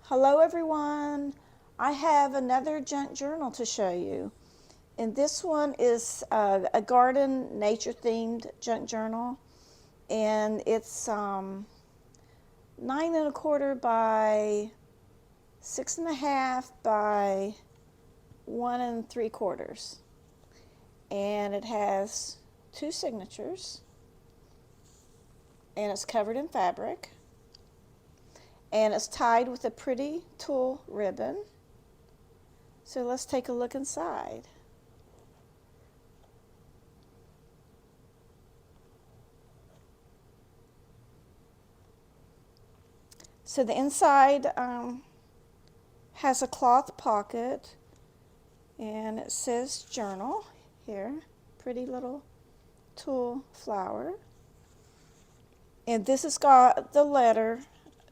Hello everyone. I have another junk journal to show you. And this one is a garden nature themed junk journal. And it's 9 1/4 by 6 1/2 by 1 3/4. And it has 2 signatures. And it's covered in fabric. And it's tied with a pretty tulle ribbon. So let's take a look inside. So the inside has a cloth pocket, and it says journal here. Pretty little tulle flower. And this has got the letter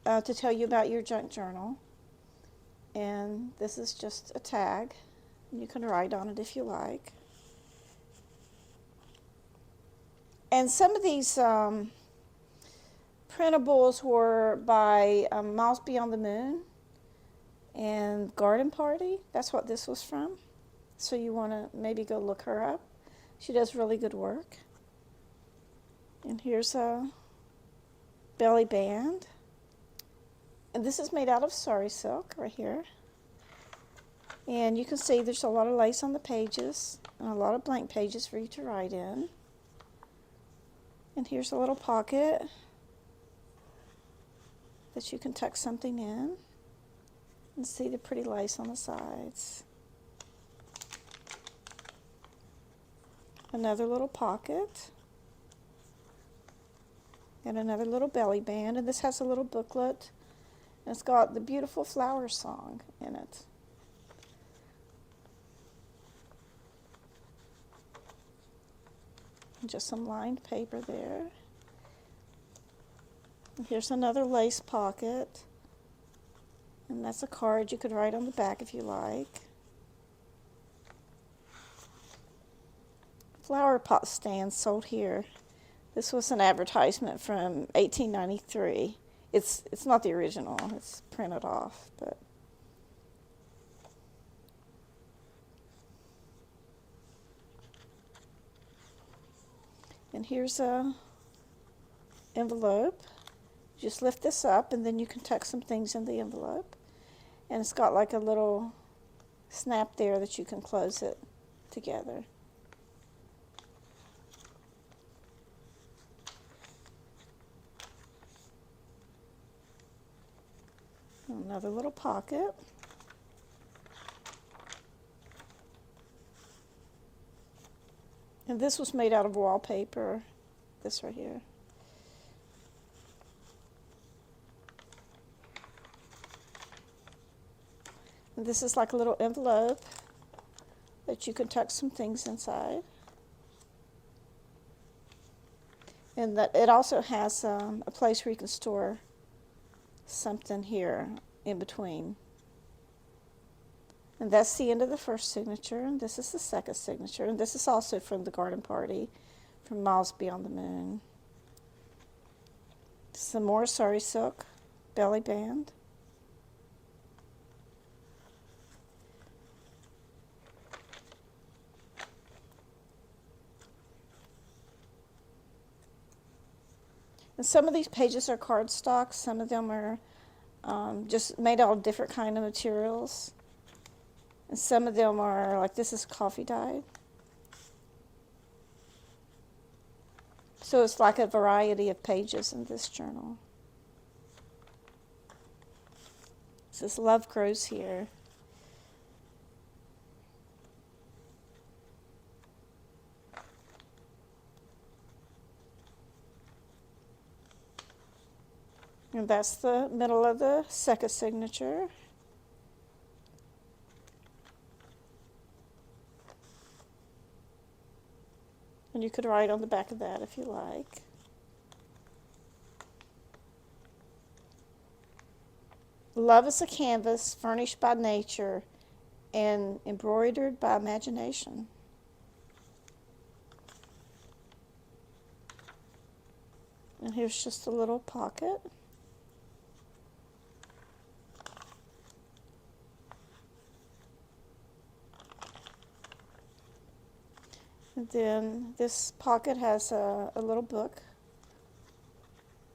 to tell you about your junk journal. And this is just a tag. You can write on it if you like. And some of these printables were by Miles Beyond the Moon and Garden Party. That's what this was from. So you want to maybe go look her up. She does really good work. And here's a belly band. And this is made out of sari silk right here. And you can see there's a lot of lace on the pages and a lot of blank pages for you to write in. And here's a little pocket that you can tuck something in. And see the pretty lace on the sides. Another little pocket. And another little belly band. And this has a little booklet. And it's got the beautiful flower song in it. And just some lined paper there. And here's another lace pocket. And that's a card you could write on the back if you like. Flower pot stand sold here. This was an advertisement from 1893. It's not the original. It's printed off, but and here's a envelope. Just lift this up and then you can tuck some things in the envelope. And it's got like a little snap there that you can close it together. Another little pocket. And this was made out of wallpaper, this right here. And this is like a little envelope that you can tuck some things inside. And that it also has a place where you can store something here in between. And that's the end of the first signature, and this is the second signature, and this is also from the Garden Party, from Miles Beyond the Moon. Some more sari silk belly band. And some of these pages are cardstock, some of them are just made out of different kind of materials. And some of them are, like this is coffee dyed. So it's like a variety of pages in this journal. It says Love Grows Here. And that's the middle of the second signature. And you could write on the back of that if you like. Love is a canvas furnished by nature and embroidered by imagination. And here's just a little pocket. And then this pocket has a little book.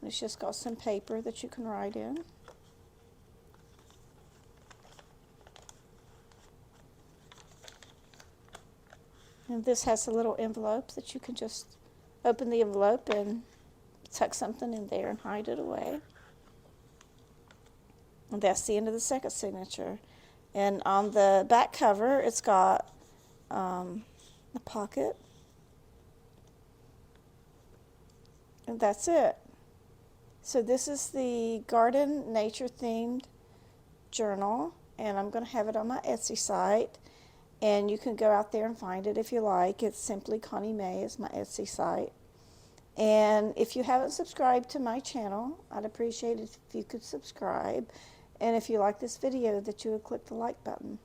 It's just got some paper that you can write in. And this has a little envelope that you can just open the envelope and tuck something in there and hide it away. And that's the end of the second signature. And on the back cover, it's got a pocket. And that's it. So this is the garden nature themed journal, and I'm going to have it on my Etsy site. And you can go out there and find it if you like. It's simply Connie May is my Etsy site. And if you haven't subscribed to my channel, I'd appreciate it if you could subscribe. And if you like this video, that you would click the like button.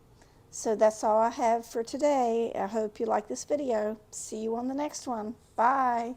So that's all I have for today. I hope you like this video. See you on the next one. Bye.